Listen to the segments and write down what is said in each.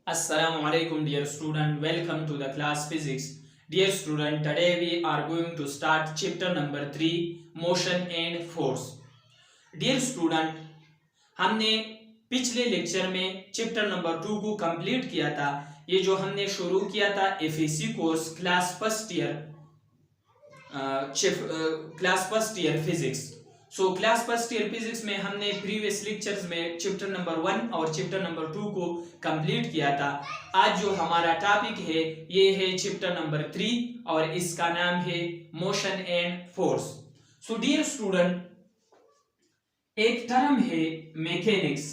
Assalamu alaikum dear student, welcome to the class physics. Dear student, today we are going to start chapter number 3 motion and force. Dear student, हमने पिछले lecture में chapter number 2 को complete किया था। ये जो हमने शुरू किया था FAC course class first year physics. Class first year physics में हमने प्रीवियस लेक्चर्स में चैप्टर नंबर 1 और चैप्टर नंबर 2 को कंप्लीट किया था। आज जो हमारा टॉपिक है ये है चैप्टर नंबर 3 और इसका नाम है motion and force. So dear student, एक टर्म है mechanics.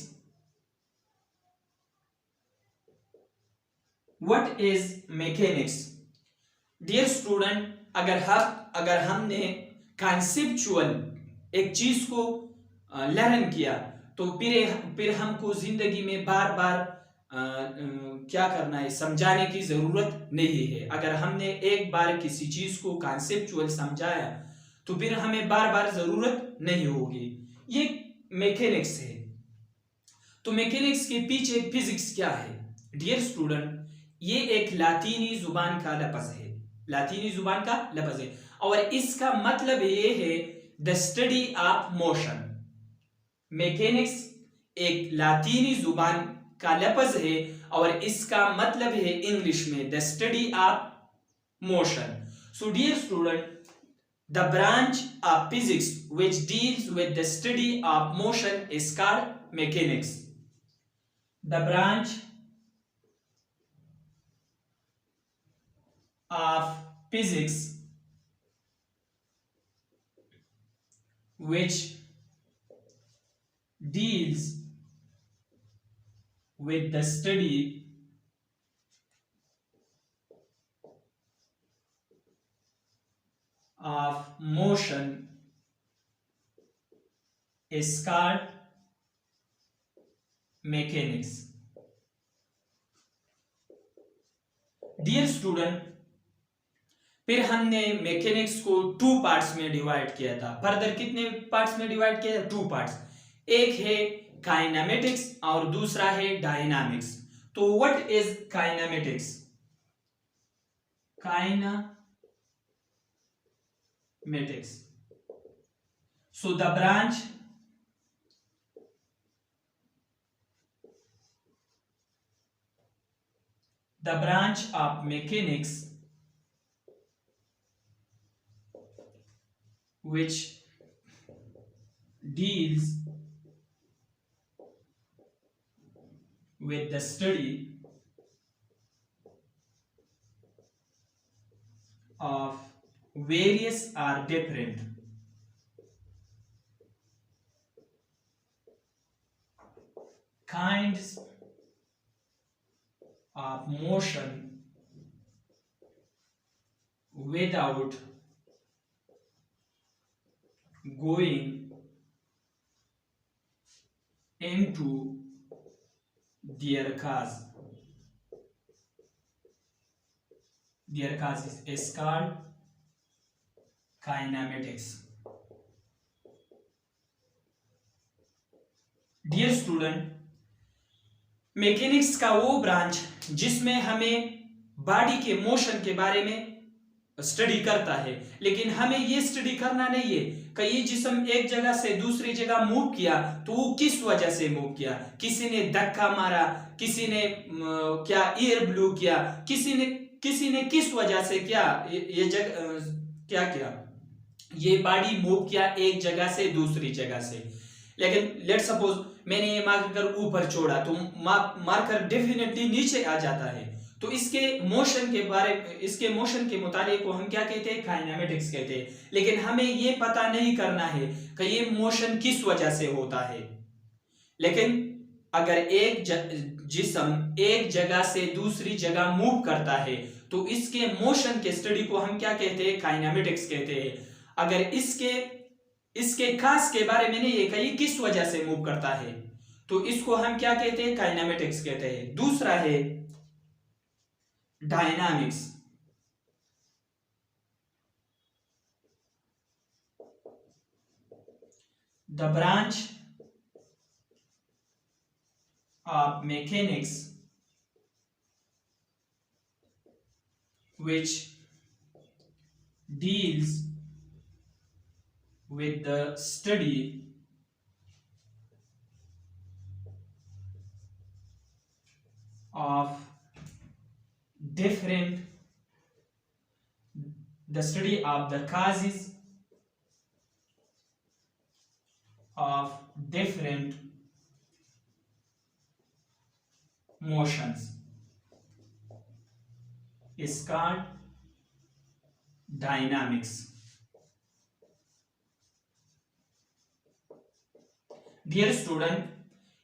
What is mechanics? Dear student, अगर हमने कॉन्सेप्चुअल एक चीज को लर्न किया तो फिर हमको जिंदगी में बार बार क्या करना है, समझाने की जरूरत नहीं है। अगर हमने एक बार किसी चीज को कॉन्सेप्चुअल समझाया तो फिर हमें बार बार जरूरत नहीं होगी। ये मैकेनिक्स है। तो मैकेनिक्स के पीछे फिजिक्स क्या है? डियर स्टूडेंट, ये एक लातीनी जुबान का लफ्ज है। लातीनी जुबान का लफ्ज है और इसका मतलब ये है the study of motion. Mechanics एक लातीनी जुबान का लफ्ज है और इसका मतलब है इंग्लिश में the study of motion. So dear student, the branch of physics which deals with the study of motion is called mechanics. The branch of physics which deals with the study of motion is called mechanics. Dear student, फिर हमने mechanics को 2 parts में divide किया था। Further कितने parts में divide किया था? 2 पार्ट्स। एक है काइनेमेटिक्स और दूसरा है डायनामिक्स। तो what is kinematics? Kinematics, so the branch of mechanics which deals with the study of various or different kinds of motion without going into their cause. Their cause is called kinematics. Dear student, mechanics का वो branch जिसमें हमें body के motion के बारे में study करता है, लेकिन हमें ये स्टडी करना नहीं है कि ये जिस्म एक जगह से दूसरी जगह मूव किया तो वो किस वजह से मूव किया। किसी ने धक्का मारा, किसी ने क्या एयर ब्लू किया, किसी ने किस वजह से क्या ये क्या किया, ये बॉडी मूव किया एक जगह से दूसरी जगह से। लेकिन लेट सपोज मैंने ये मार्कर ऊपर छोड़ा तो मार्कर डेफिनेटली नीचे आ जाता है। तो इसके मोशन के मुतालिक को हम क्या कहते हैं? काइनेमेटिक्स कहते हैं। लेकिन हमें ये पता नहीं करना है कि ये मोशन किस वजह से होता है। लेकिन अगर एक जिस्म एक जगह से दूसरी जगह मूव करता है तो इसके मोशन के स्टडी को हम क्या कहते हैं? काइनेमेटिक्स कहते हैं। अगर इसके खास के बारे में नहीं है कि ये किस वजह से मूव करता है तो इसको हम क्या कहते हैं? काइनेमेटिक्स कहते हैं। दूसरा है dynamics. The branch of mechanics which deals with the study of the causes of different motions is called dynamics. Dear student,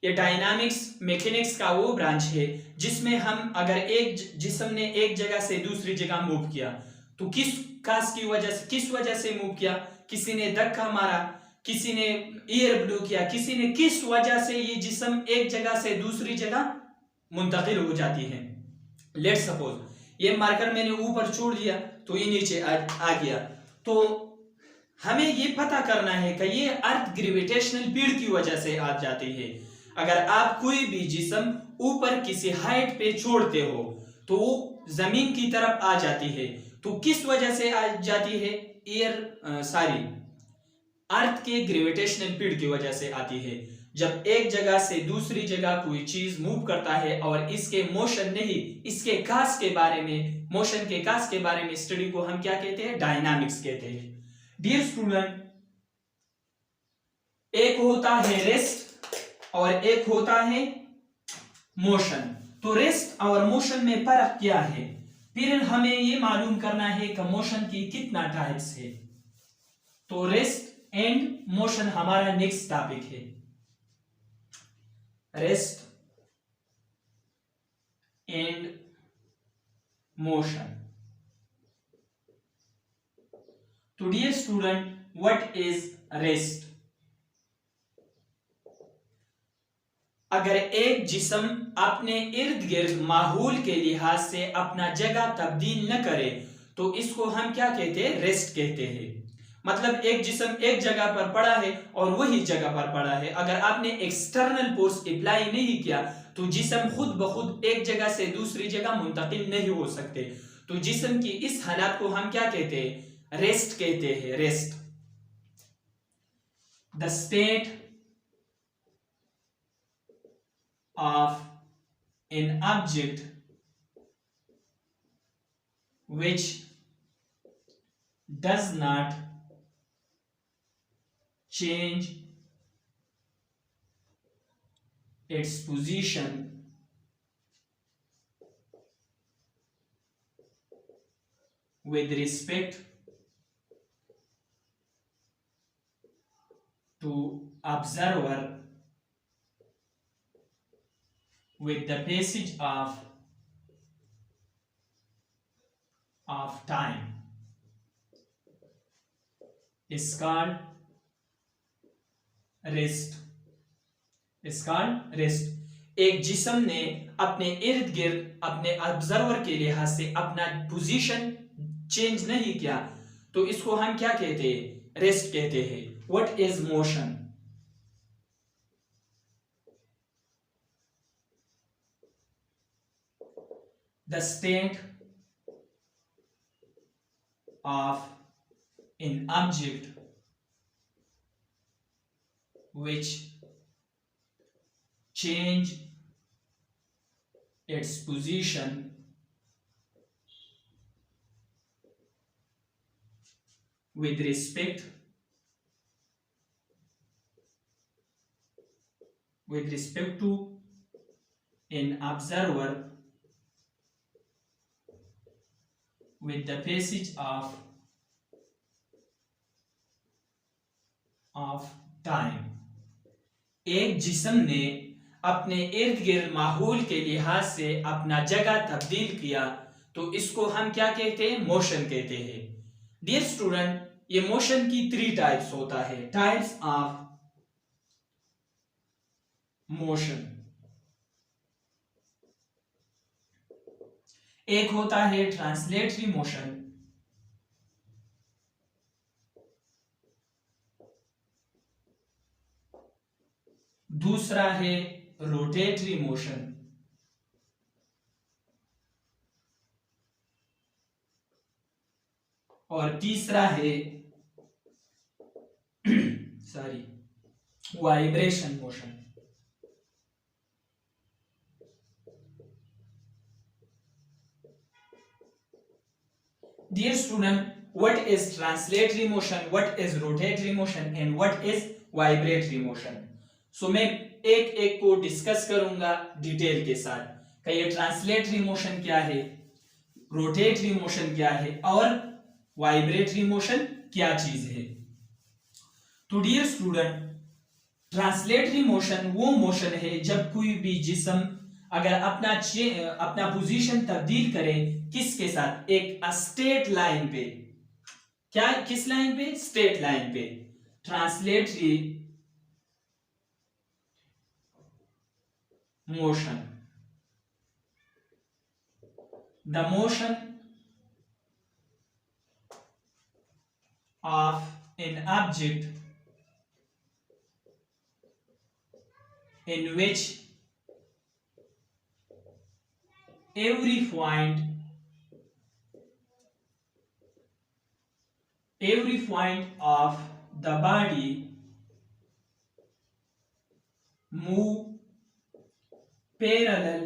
ये डायनामिक्स मैकेनिक्स का वो ब्रांच है जिसमें हम अगर एक जिस्म ने एक जगह से दूसरी जगह मूव किया तो किस कास की वजह से, किस वजह से मूव किया, किसी ने धक्का मारा, किसी ने एयर ब्लो किया, किसी ने किस वजह से ये जिस्म एक जगह से दूसरी जगह मुंतकिल हो जाती है। लेट सपोज ये मार्कर मैंने ऊपर छोड़ दिया तो ये नीचे आ गया, तो हमें ये पता करना है कि ये अर्थ ग्रेविटेशनल फील्ड की वजह से आ जाती है। अगर आप कोई भी जिस्म ऊपर किसी हाइट पे छोड़ते हो तो वो जमीन की तरफ आ जाती है, तो किस वजह से आ जाती है? अर्थ के ग्रेविटेशनल फील्ड की वजह से आती है। जब एक जगह से दूसरी जगह कोई चीज मूव करता है और इसके मोशन नहीं, इसके कास के बारे में, मोशन के कास के बारे में स्टडी को हम क्या कहते हैं? डायनामिक्स कहते हैं। डियर स्टूडेंट, एक होता है रेस्ट और एक होता है मोशन। तो रेस्ट और मोशन में फर्क क्या है? फिर हमें ये मालूम करना है कि मोशन की कितना टाइप्स है। तो रेस्ट एंड मोशन हमारा नेक्स्ट टॉपिक है। Rest and motion. तो dear student, what is rest? अगर एक जिस्म अपने इर्द गिर्द माहौल के लिहाज से अपना जगह तब्दील न करे तो इसको हम क्या कहते हैं? रेस्ट कहते हैं। मतलब एक जिस्म एक जगह पर पड़ा है और वही जगह पर पड़ा है, अगर आपने एक्सटर्नल फोर्स अप्लाई नहीं किया तो जिस्म खुद ब खुद एक जगह से दूसरी जगह मुंतकिल नहीं हो सकते। तो जिस्म की इस हालत को हम क्या कहते हैं? रेस्ट कहते हैं। Rest the state of an object which does not change its position with respect to observer with the passage of time is called rest. is called rest। एक जिस्म ने अपने इर्द गिर्द अपने ऑब्जर्वर के लिहाज से अपना पोजीशन चेंज नहीं किया तो इसको हम क्या कहते हैं? रेस्ट कहते हैं। What is motion? the state of an object which change its position with respect to an observer with the passage of time। एक जिस्म ने अपने इर्द गिर्द माहौल के लिहाज से अपना जगह तब्दील किया तो इसको हम क्या कहते हैं? मोशन कहते हैं। डियर स्टूडेंट, ये मोशन की 3 टाइप्स होता है। Types of motion. एक होता है ट्रांसलेटरी मोशन, दूसरा है रोटेटरी मोशन, और तीसरा है sorry vibration motion. Dear student, what is translatory motion, what is rotatory motion and what is vibratory motion? So मैं एक एक को डिस्कस करूंगा डिटेल के साथ कि ये ट्रांसलेटरी मोशन क्या है, रोटेटरी मोशन क्या है और वाइब्रेटरी मोशन क्या चीज है। तो डियर स्टूडेंट, ट्रांसलेटरी मोशन वो मोशन है जब कोई भी जिस्म अगर अपना पोजीशन तब्दील करे किसके साथ, एक स्ट्रेट लाइन पे। क्या, किस लाइन पे, स्ट्रेट लाइन पे। Translatory motion, the motion of an object in which every point of the body move parallel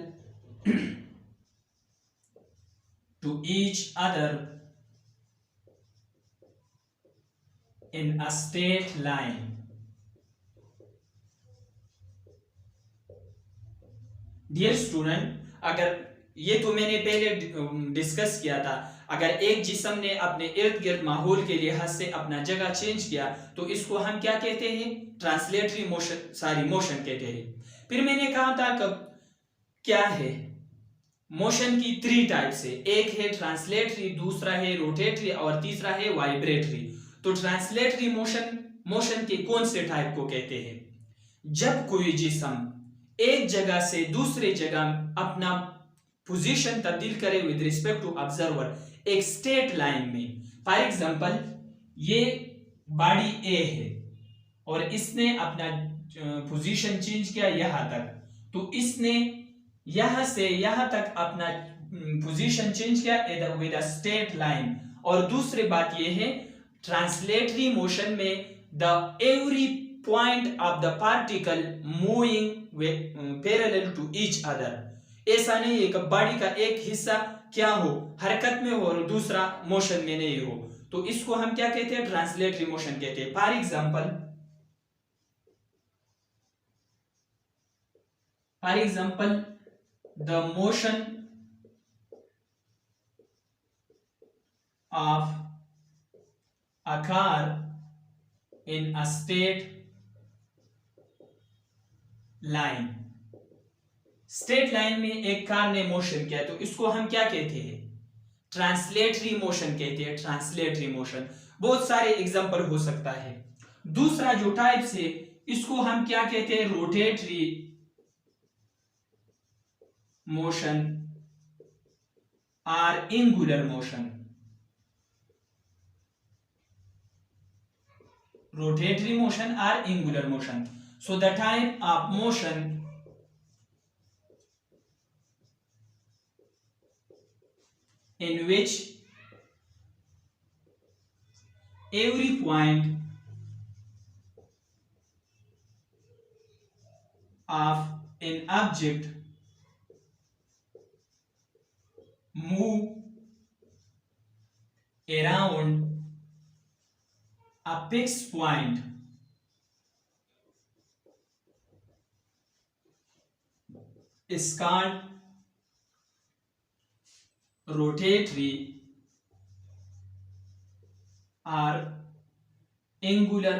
to each other in a straight line। Dear student, अगर ये तो मैंने पहले डिस्कस किया था, अगर एक जिस्म ने अपने इर्द गिर्द माहौल के लिहाज से अपना जगह चेंज किया तो इसको हम क्या कहते हैं, ट्रांसलेटरी मोशन कहते हैं। फिर मैंने कहा था कि क्या है, मोशन की 3 टाइप्स है, एक है ट्रांसलेटरी, दूसरा है रोटेटरी और तीसरा है वाइब्रेटरी। तो ट्रांसलेटरी मोशन के कौन से टाइप को कहते हैं, जब कोई जिस्म एक जगह से दूसरे जगह अपना पोजीशन तब्दील करे विद रिस्पेक्ट टू ऑब्जर्वर एक स्ट्रेट लाइन में। फॉर एग्जांपल, ये बॉडी ए है और इसने अपना पोजीशन चेंज किया यहां तक, तो इसने यहां से यहां तक अपना पोजीशन चेंज किया विद अ स्ट्रेट लाइन। और दूसरी बात ये है, ट्रांसलेटरी मोशन में the every point of the particle moving parallel to each other। ऐसा नहीं है कि बॉडी का एक हिस्सा क्या हो, हरकत में हो और दूसरा मोशन में नहीं हो, तो इसको हम क्या कहते हैं, ट्रांसलेटरी मोशन कहते हैं। For example the motion of a car in a straight line. Straight line में एक कार ने मोशन किया तो इसको हम क्या कहते हैं, ट्रांसलेटरी मोशन कहते हैं, ट्रांसलेटरी मोशन। बहुत सारे एग्जांपल हो सकता है। दूसरा जो टाइप है इसको हम क्या कहते हैं, रोटेटरी मोशन और एंगुलर मोशन। रोटेटरी मोशन और angular motion. So the type of motion in which every point of an object move around a fixed point is called rotatory or angular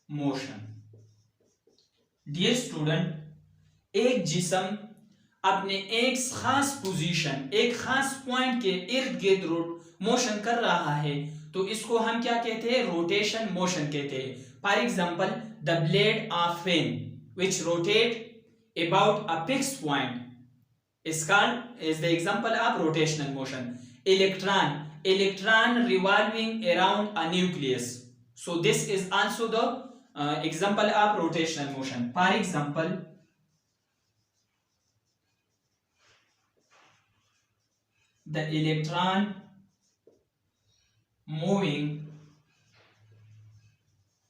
motion। Dear student, एक जिस्म अपने एक खास position, एक खास point के इर्द गिर्द मोशन कर रहा है तो इसको हम क्या कहते हैं, रोटेशन मोशन कहते हैं। For example, the blade of fan which rotate about a fixed point is the example of rotational motion। electron revolving around a nucleus, so this is also the example of rotational motion। for example, the electron moving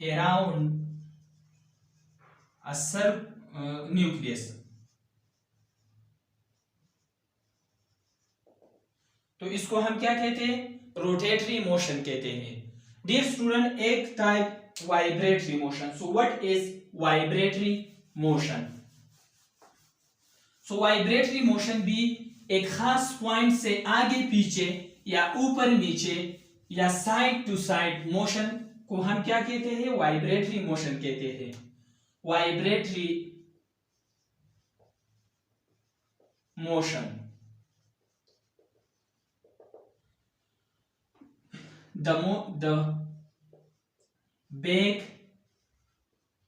around a nucleus। तो इसको हम क्या कहते हैं? Rotatory motion कहते हैं। Dear student, एक type vibratory motion. So what is vibratory motion? So vibratory motion भी एक खास पॉइंट से आगे पीछे या ऊपर नीचे या साइड टू साइड मोशन को हम क्या कहते हैं? वाइब्रेटरी मोशन कहते हैं। Vibratory motion. The back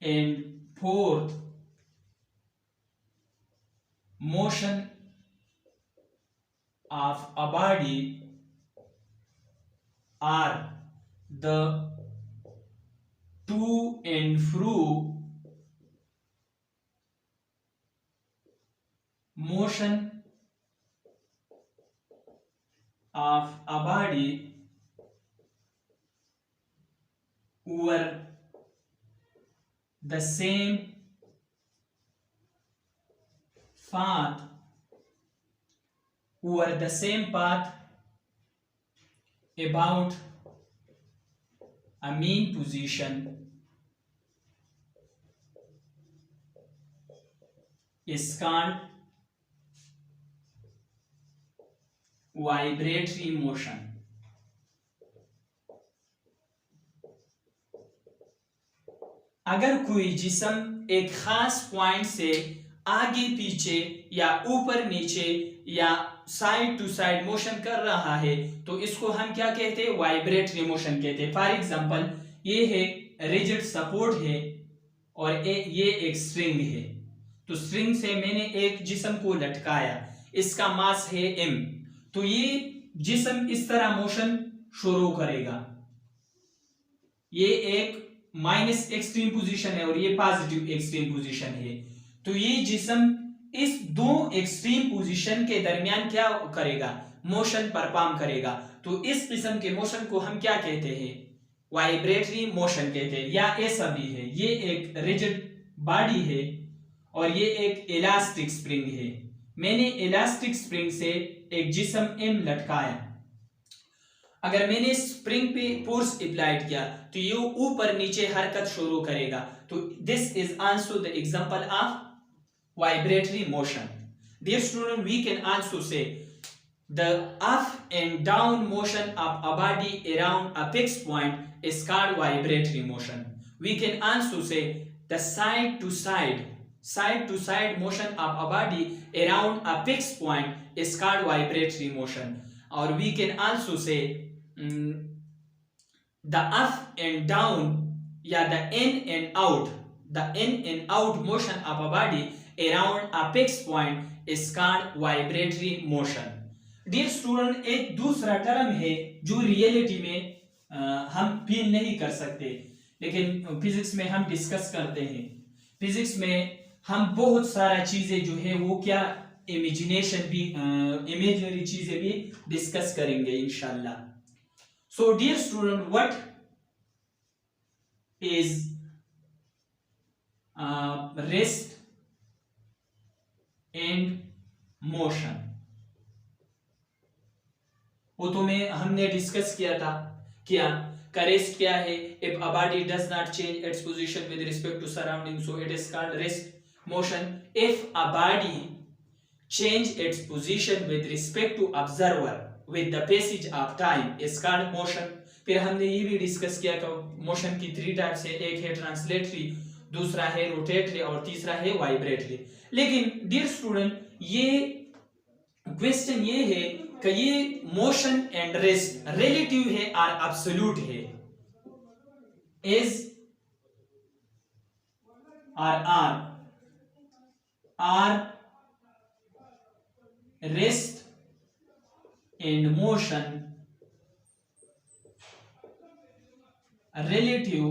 and forth motion of a body are the to and fro motion of a body over the same path about a mean position is called vibratory motion. अगर कोई जिस्म एक खास point से आगे पीछे या ऊपर नीचे या साइड टू साइड मोशन कर रहा है तो इसको हम क्या कहते हैं? वाइब्रेटरी मोशन कहते हैं। फॉर एग्जांपल, ये है रिजिड सपोर्ट है और ये एक स्ट्रिंग है। तो स्ट्रिंग से मैंने एक जिस्म को लटकाया, इसका मास है m। तो ये जिस्म इस तरह मोशन शुरू करेगा। ये एक माइनस एक्सट्रीम पोजीशन है और ये पॉजिटिव एक्सट्रीम पोजीशन है। तो ये जिस्म इस दो एक्सट्रीम पोजीशन के दरमियान क्या करेगा? मोशन परफॉर्म करेगा। तो इस किस्म के मोशन को हम क्या कहते हैं? वाइब्रेटरी मोशन कहते हैं। या ऐसा भी है, ये एक रिजिड बॉडी है और ये एक इलास्टिक स्प्रिंग है। मैंने इलास्टिक स्प्रिंग से एक जिस्म m लटकाया। अगर मैंने स्प्रिंग पे फोर्स अप्लाइड किया तो ये ऊपर नीचे हरकत शुरू करेगा। तो this is also the example of vibratory motion. Dear student, we can also say the up and down motion of a body around a fixed point is called vibratory motion. We can also say the side to side motion of a body around a fixed point is called vibratory motion. Or we can also say the up and down, yeah, the in and out motion of a body around a fixed point is called vibratory motion. Dear student, एक दूसरा term है जो reality में हम feel नहीं कर सकते लेकिन फिजिक्स में हम डिस्कस करते हैं। फिजिक्स में हम बहुत सारा चीजें जो है वो क्या इमेजिनेशन भी इमेजिनरी चीजें भी डिस्कस करेंगे इंशाल्लाह। So dear student, what is rest and motion? वो तो में हमने डिस्कस किया था। क्या रेस्ट क्या है? If a body does not change its position with respect to surrounding so it is called rest motion. If a body change its position with respect to observer with the passage of time is called motion. फिर हमने ये भी discuss किया कि motion की 3 types है, एक है ट्रांसलेटरी, दूसरा है रोटेटरी और तीसरा है वाइब्रेटरी। लेकिन डियर स्टूडेंट, ये क्वेश्चन ये है कि ये मोशन एंड रेस्ट रिलेटिव है और एब्सोल्यूट है? इज और are rest and motion relative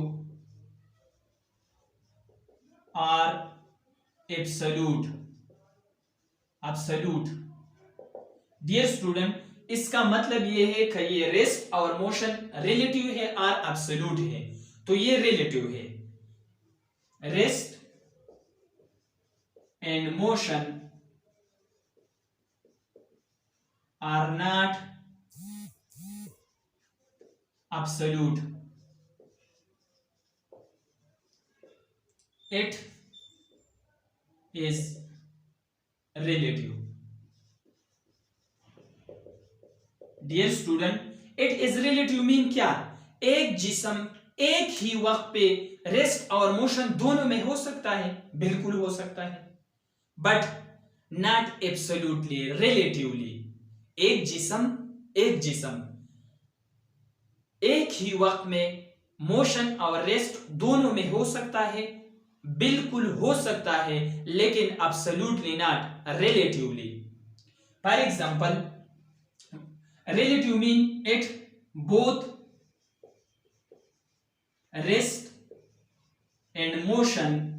और एब्सोल्यूट? Dear student, इसका मतलब ये है कि ये रेस्ट और मोशन रिलेटिव है और एब्सोल्यूट है। तो ये रिलेटिव है, rest and motion are not absolute, it is relative. Dear student, it is relative mean क्या? एक जिस्म एक ही वक्त पे रेस्ट और मोशन दोनों में हो सकता है, बिल्कुल हो सकता है, बट नॉट एब्सोल्युटली, रिलेटिवली। एक जिस्म एक ही वक्त में मोशन और रेस्ट दोनों में हो सकता है, बिल्कुल हो सकता है, लेकिन absolutely not, relatively. For example, relative mean it both rest and motion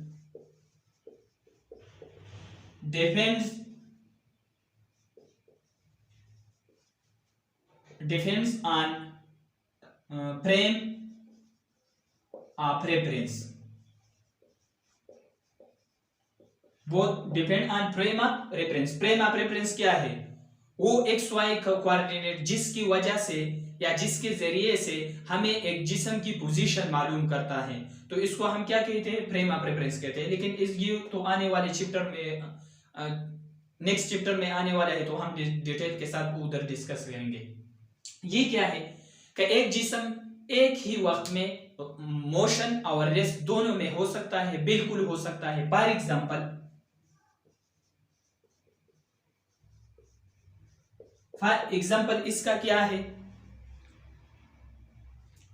depends on frame or preference. Both depend on frame of reference. frame of reference क्या है? वो एक्स वाई का कोऑर्डिनेट जिसकी वजह से या जिसके जरिए से हमें एक जिस्म की पोजीशन मालूम करता है, तो इसको हम क्या कहते हैं? फ्रेम ऑफ रेफरेंस कहते हैं। लेकिन इस ये तो आने वाले चैप्टर में, नेक्स्ट चैप्टर में आने वाला है, तो हम डिटेल के साथ उधर डिस्कस करेंगे। ये क्या है कि एक जिस्म एक ही वक्त में मोशन और रेस्ट दोनों में हो सकता है, बिल्कुल हो सकता है। फॉर एग्जाम्पल इसका क्या है?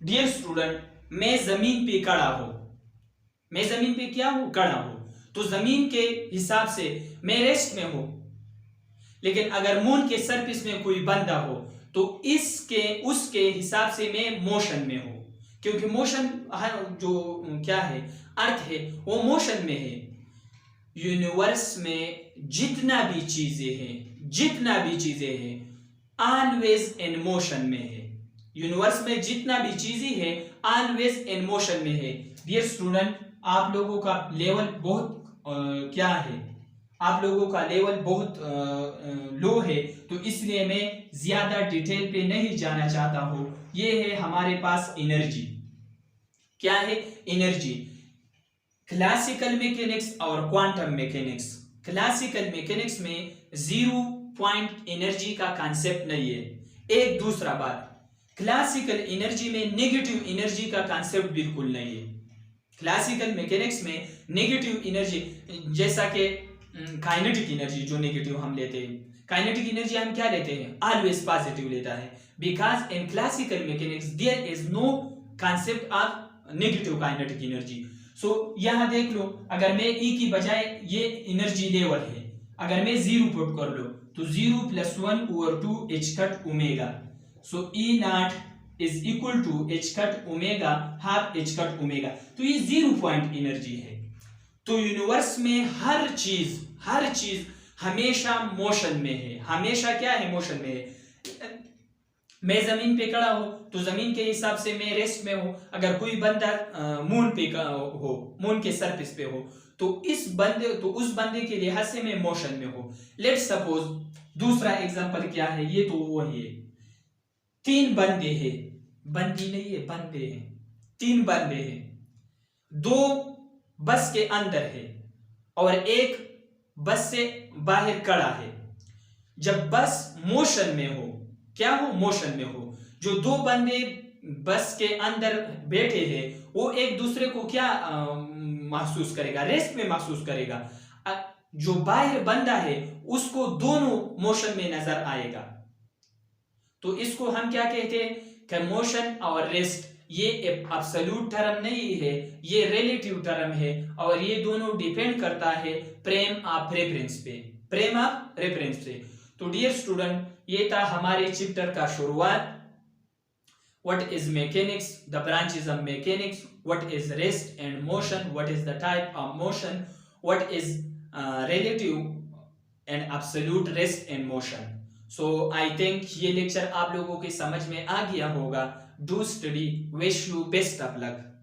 डियर स्टूडेंट, मैं जमीन पे खड़ा हूं, मैं जमीन पे क्या हूं? खड़ा हूं। तो जमीन के हिसाब से मैं रेस्ट में हूं, लेकिन अगर मून के सरफेस में कोई बंदा हो तो इसके उसके हिसाब से मैं मोशन में हूं, क्योंकि मोशन जो क्या है, अर्थ है, वो मोशन में है। यूनिवर्स में जितना भी चीजें हैं ऑलवेज इन मोशन में है। यूनिवर्स में जितना भी चीजें हैं ऑलवेज इन मोशन में है। डियर स्टूडेंट, आप लोगों का लेवल बहुत क्या है, आप लोगों का लेवल बहुत लो है, तो इसलिए मैं ज्यादा डिटेल पे नहीं जाना चाहता हूं। ये है हमारे पास एनर्जी। क्या है? एनर्जी। क्लासिकल मैकेनिक्स और क्वांटम मैकेनिक्स। क्लासिकल मैकेनिक्स में जीरो पॉइंट एनर्जी का कॉन्सेप्ट नहीं है। एक दूसरा बात, क्लासिकल एनर्जी में नेगेटिव एनर्जी का कॉन्सेप्ट बिल्कुल नहीं है। क्लासिकल मैकेनिक्स में नेगेटिव एनर्जी, जैसा कि काइनेटिक एनर्जी जो नेगेटिव हम लेते हैं, काइनेटिक एनर्जी हम क्या लेते हैं? ऑलवेज पॉजिटिव लेता है, because in classical mechanics there is no concept of negative kinetic energy. So यहां देख लो, अगर मैं ई की बजाय ये एनर्जी लेवल है, अगर मैं जीरो पुट कर लो तो 0 + 1 over 2 h cut omega. So E not is equal to h cut omega half h cut omega. तो ये 0 पॉइंट एनर्जी है। तो यूनिवर्स में हर चीज हमेशा मोशन में है। हमेशा क्या है? मोशन में है। मैं जमीन पे खड़ा हूं तो जमीन के हिसाब से मैं रेस्ट में हूं। अगर कोई बंदा मून पे हो, मून के सरफेस पे हो, तो उस बंदे के लिहाज से मैं मोशन में हूं। लेट्स सपोज दूसरा एग्जांपल क्या है? ये तो वही है, 3 बंदे हैं, बंदी नहीं है, बंदे हैं, 3 बंदे हैं, 2 बस के अंदर है और एक बस से बाहर खड़ा है। जब बस मोशन में हो, क्या हो? मोशन में हो, जो 2 बंदे बस के अंदर बैठे हैं वो एक दूसरे को क्या महसूस करेगा? रेस्ट में महसूस करेगा। जो बाहर बंदा है उसको दोनों मोशन में नजर आएगा। तो इसको हम क्या कहते हैं कि मोशन और रेस्ट ये एब्सोल्यूट टर्म नहीं है, ये रिलेटिव टर्म है, और ये दोनों डिपेंड करता है फ्रेम ऑफ रेफरेंस पे, फ्रेम ऑफ रेफरेंस पे। तो डियर स्टूडेंट, ये था हमारे चैप्टर का शुरुआत। What is mechanics? The branches of mechanics. What is rest and motion? What is the type of motion? What is relative and absolute rest and motion? So I think ये lecture आप लोगों के समझ में आ गया होगा. Do study. Wish you best of luck.